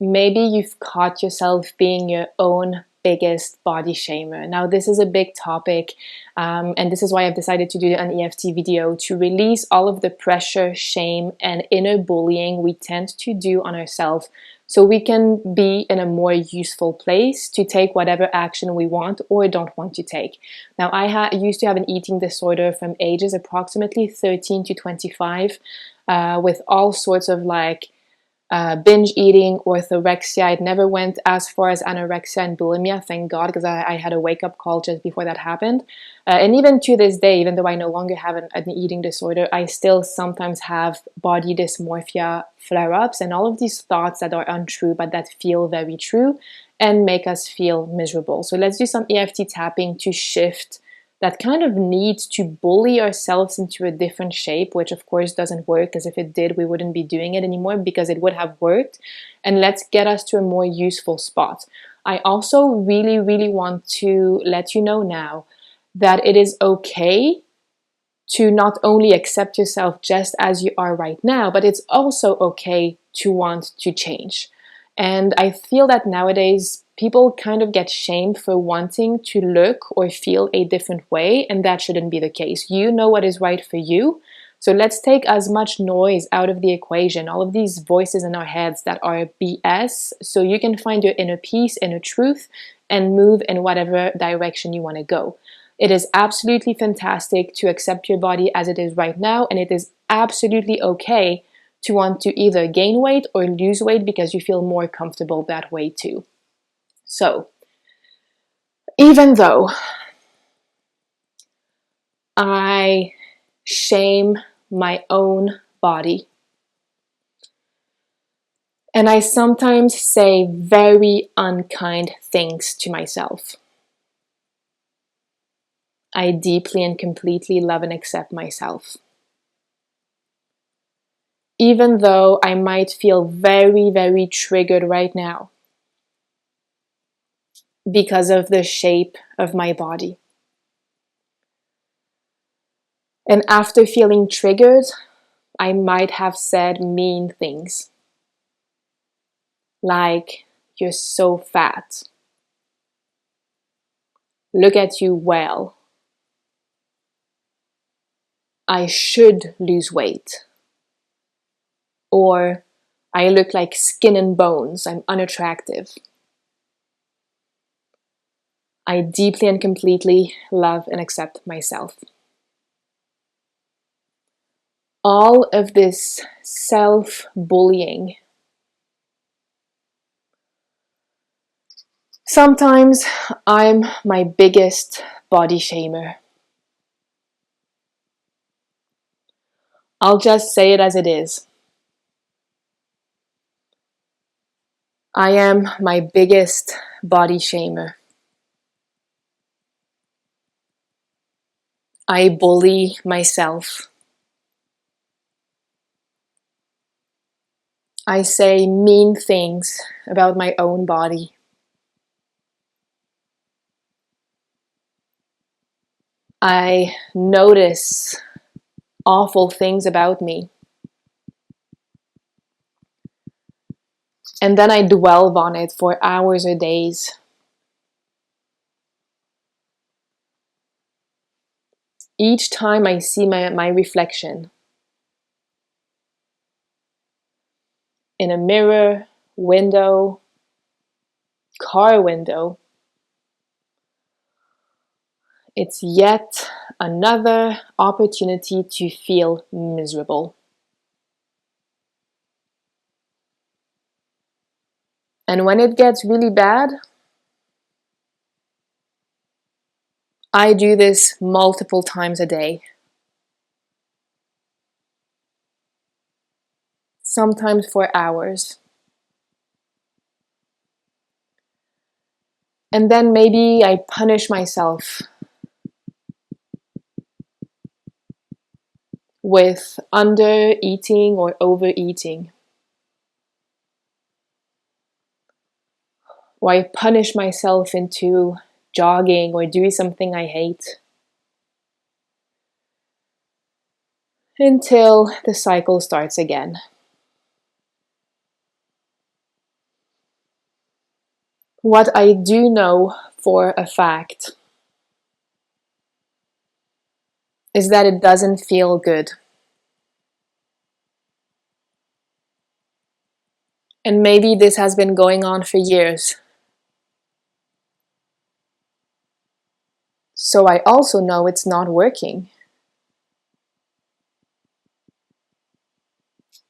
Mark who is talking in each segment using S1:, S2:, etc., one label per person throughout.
S1: maybe you've caught yourself being your own biggest body shamer. Now, this is a big topic, and this is why I've decided to do an EFT video, to release all of the pressure, shame, and inner bullying we tend to do on ourselves, so we can be in a more useful place to take whatever action we want or don't want to take. Now, I used to have an eating disorder from ages approximately 13 to 25, with all sorts of binge eating, orthorexia. It never went as far as anorexia and bulimia, thank God, because I had a wake-up call just before that happened. And even to this day, even though I no longer have an eating disorder, I still sometimes have body dysmorphia flare-ups and all of these thoughts that are untrue but that feel very true and make us feel miserable. So let's do some EFT tapping to shift that kind of need to bully ourselves into a different shape, which of course doesn't work, because if it did, we wouldn't be doing it anymore because it would have worked. And let's get us to a more useful spot. I also really, really want to let you know now that it is okay to not only accept yourself just as you are right now, but it's also okay to want to change. And I feel that nowadays people kind of get shamed for wanting to look or feel a different way, and that shouldn't be the case. You know what is right for you. So let's take as much noise out of the equation, all of these voices in our heads that are BS, so you can find your inner peace, inner truth, and move in whatever direction you want to go. It is absolutely fantastic to accept your body as it is right now, and it is absolutely okay to want to either gain weight or lose weight because you feel more comfortable that way too. So, even though I shame my own body, and I sometimes say very unkind things to myself, I deeply and completely love and accept myself. Even though I might feel very, very triggered right now because of the shape of my body. And after feeling triggered, I might have said mean things. Like, you're so fat. Look at you well. I should lose weight. Or, I look like skin and bones. I'm unattractive. I deeply and completely love and accept myself. All of this self-bullying, sometimes I'm my biggest body shamer. I'll just say it as it is. I am my biggest body shamer. I bully myself. I say mean things about my own body. I notice awful things about me. And then I dwell on it for hours or days. Each time I see my reflection in a mirror, window, car window, it's yet another opportunity to feel miserable. And when it gets really bad, I do this multiple times a day. Sometimes for hours. And then maybe I punish myself with under-eating or overeating. Or I punish myself into jogging or doing something I hate. Until the cycle starts again. What I do know for a fact is that it doesn't feel good. And maybe this has been going on for years. So I also know it's not working.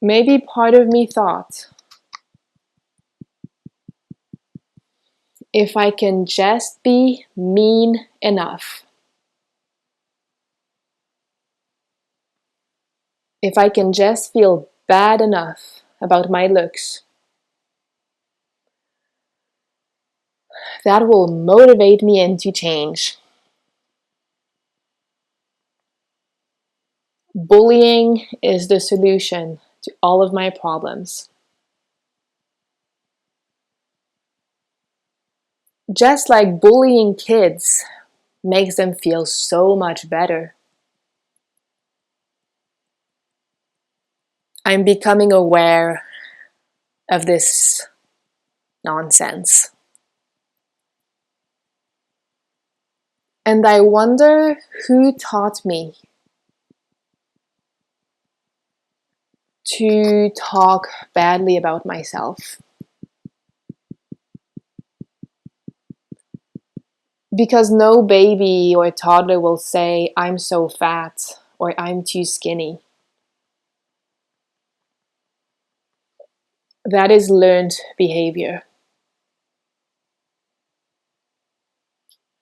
S1: Maybe part of me thought, if I can just be mean enough, if I can just feel bad enough about my looks, that will motivate me into change. Bullying is the solution to all of my problems. Just like bullying kids makes them feel so much better. I'm becoming aware of this nonsense. And I wonder who taught me to talk badly about myself. Because no baby or toddler will say, I'm so fat or I'm too skinny. That is learned behavior.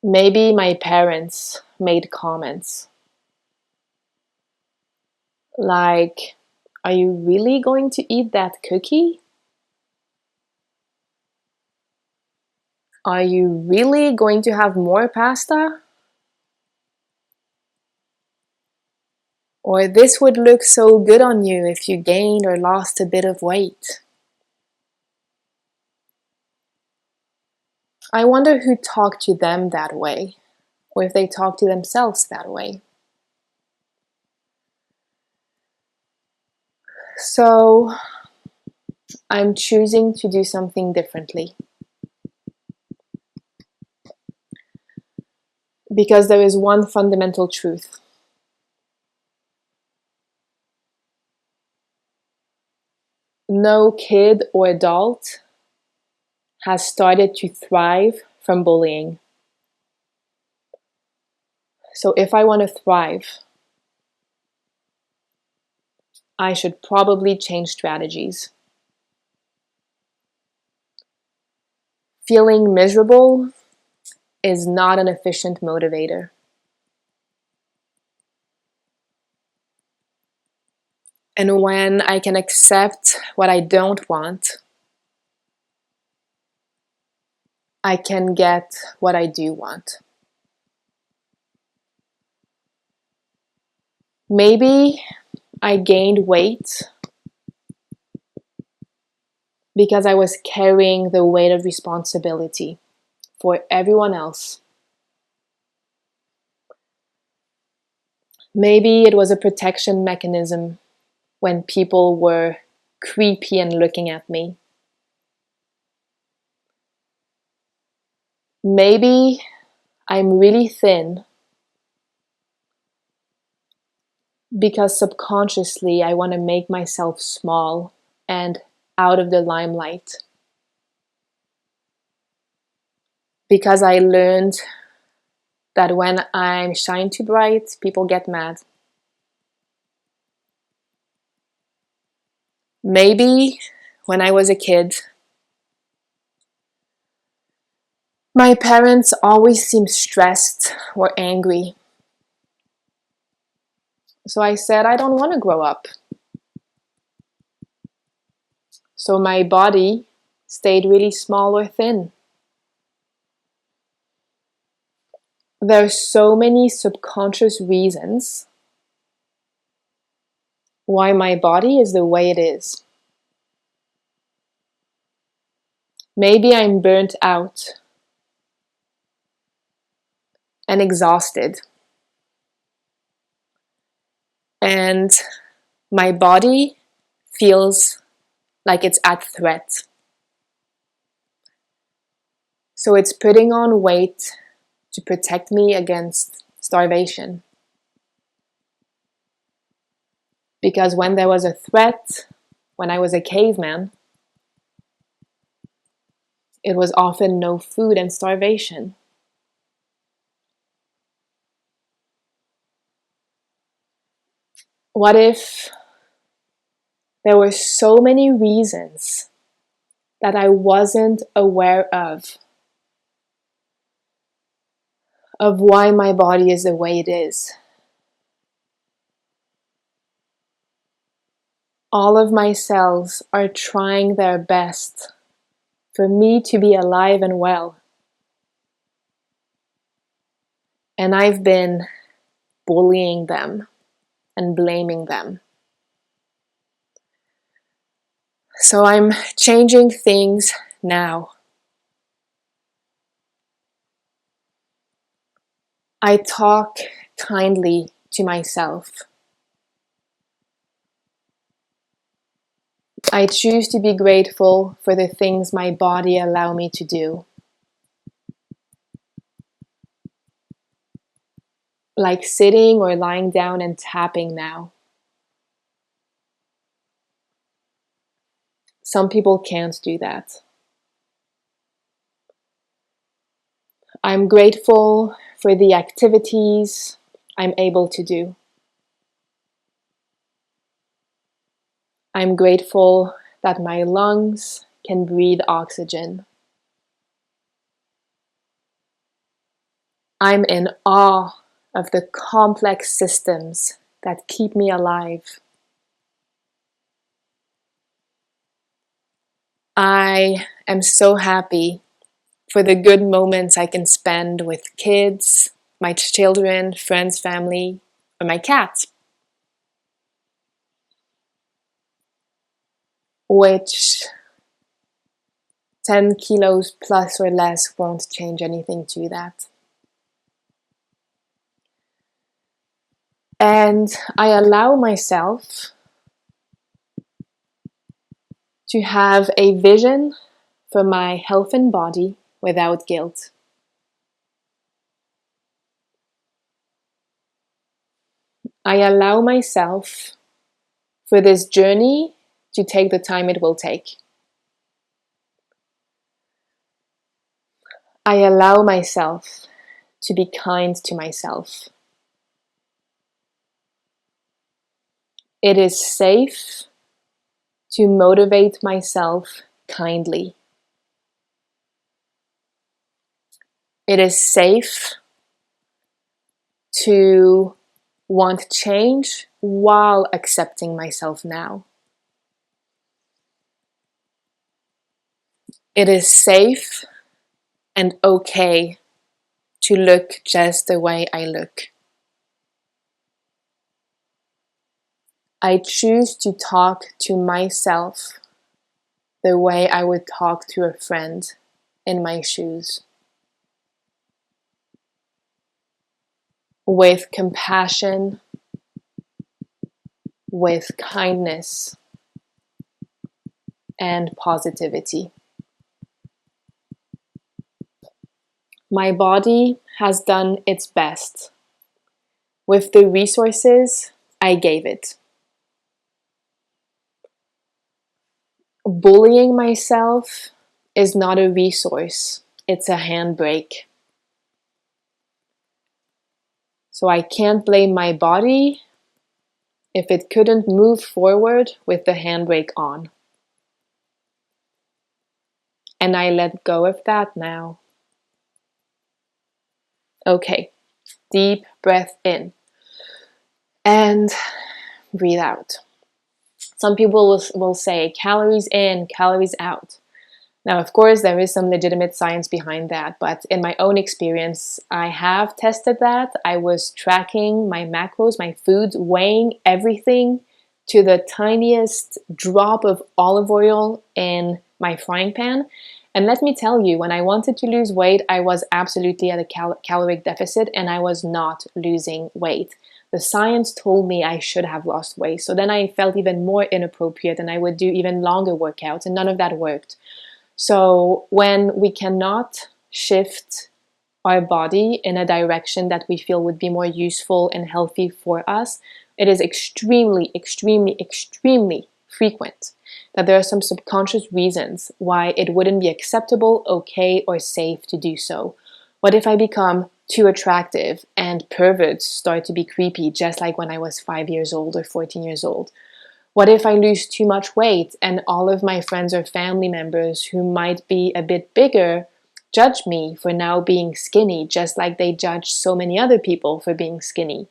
S1: Maybe my parents made comments like, are you really going to eat that cookie? Are you really going to have more pasta? Or this would look so good on you if you gained or lost a bit of weight. I wonder who talked to them that way, or if they talk to themselves that way. So I'm choosing to do something differently. Because there is one fundamental truth. No kid or adult has started to thrive from bullying. So if I want to thrive, I should probably change strategies. Feeling miserable is not an efficient motivator. And when I can accept what I don't want, I can get what I do want. Maybe I gained weight because I was carrying the weight of responsibility for everyone else. Maybe it was a protection mechanism when people were creepy and looking at me. Maybe I'm really thin because subconsciously I want to make myself small and out of the limelight. Because I learned that when I shine too bright, people get mad. Maybe when I was a kid, my parents always seemed stressed or angry. So I said, I don't want to grow up. So my body stayed really small or thin. There are so many subconscious reasons why my body is the way it is. Maybe I'm burnt out and exhausted. And my body feels like it's at threat. So it's putting on weight to protect me against starvation. Because when there was a threat, when I was a caveman, it was often no food and starvation. What if there were so many reasons that I wasn't aware of why my body is the way it is? All of my cells are trying their best for me to be alive and well. And I've been bullying them and blaming them. So I'm changing things now. I talk kindly to myself. I choose to be grateful for the things my body allows me to do. Like sitting or lying down and tapping now. Some people can't do that. I'm grateful for the activities I'm able to do. I'm grateful that my lungs can breathe oxygen. I'm in awe of the complex systems that keep me alive. I am so happy for the good moments I can spend with kids, my children, friends, family, or my cat, which 10 kilos plus or less won't change anything to that. And I allow myself to have a vision for my health and body without guilt. I allow myself for this journey to take the time it will take. I allow myself to be kind to myself. It is safe to motivate myself kindly. It is safe to want change while accepting myself now. It is safe and okay to look just the way I look. I choose to talk to myself the way I would talk to a friend in my shoes. With compassion, with kindness, and positivity. My body has done its best with the resources I gave it. Bullying myself is not a resource, it's a handbrake. So I can't blame my body if it couldn't move forward with the handbrake on. And I let go of that now. Okay, deep breath in and breathe out. Some people will say calories in, calories out. Now, of course, there is some legitimate science behind that, but in my own experience, I have tested that. I was tracking my macros, my foods, weighing everything to the tiniest drop of olive oil in my frying pan. And let me tell you, when I wanted to lose weight, I was absolutely at a caloric deficit and I was not losing weight. The science told me I should have lost weight. So then I felt even more inappropriate and I would do even longer workouts and none of that worked. So when we cannot shift our body in a direction that we feel would be more useful and healthy for us, it is extremely, extremely, extremely frequent that there are some subconscious reasons why it wouldn't be acceptable, okay, or safe to do so. What if I become too attractive and perverts start to be creepy, just like when I was 5 years old or 14 years old? What if I lose too much weight and all of my friends or family members who might be a bit bigger judge me for now being skinny, just like they judge so many other people for being skinny?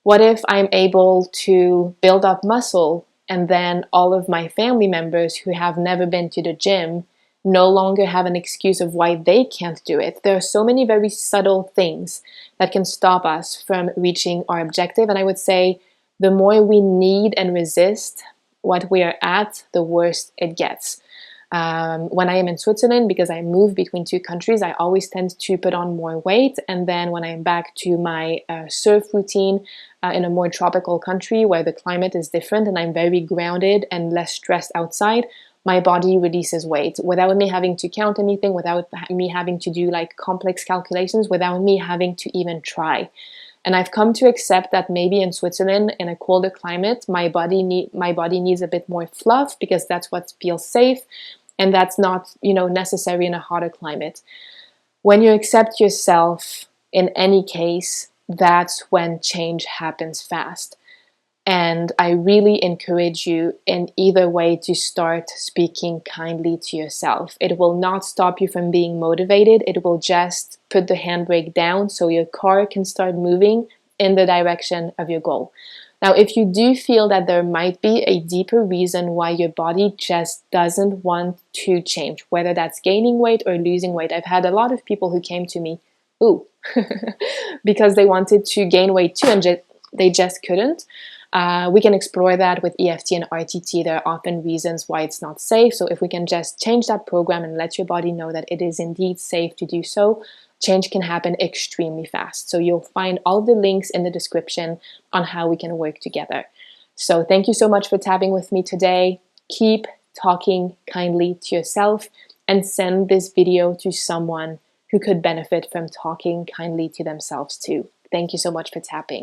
S1: What if I'm able to build up muscle and then all of my family members who have never been to the gym no longer have an excuse of why they can't do it? There are so many very subtle things that can stop us from reaching our objective. And I would say the more we need and resist what we are at, the worse it gets. When I am in Switzerland, because I move between two countries, I always tend to put on more weight. And then when I'm back to my surf routine in a more tropical country where the climate is different and I'm very grounded and less stressed outside, my body releases weight without me having to count anything, without me having to do like complex calculations, without me having to even try. And I've come to accept that maybe in Switzerland, in a colder climate, my body needs a bit more fluff because that's what feels safe. And that's not, necessary in a hotter climate. When you accept yourself in any case, that's when change happens fast. And I really encourage you in either way to start speaking kindly to yourself. It will not stop you from being motivated. It will just put the handbrake down so your car can start moving in the direction of your goal. Now, if you do feel that there might be a deeper reason why your body just doesn't want to change, whether that's gaining weight or losing weight, I've had a lot of people who came to me, because they wanted to gain weight too and they just couldn't. We can explore that with EFT and RTT. There are often reasons why it's not safe. So if we can just change that program and let your body know that it is indeed safe to do so, change can happen extremely fast. So you'll find all the links in the description on how we can work together. So thank you so much for tabbing with me today. Keep talking kindly to yourself and send this video to someone who could benefit from talking kindly to themselves too. Thank you so much for tapping.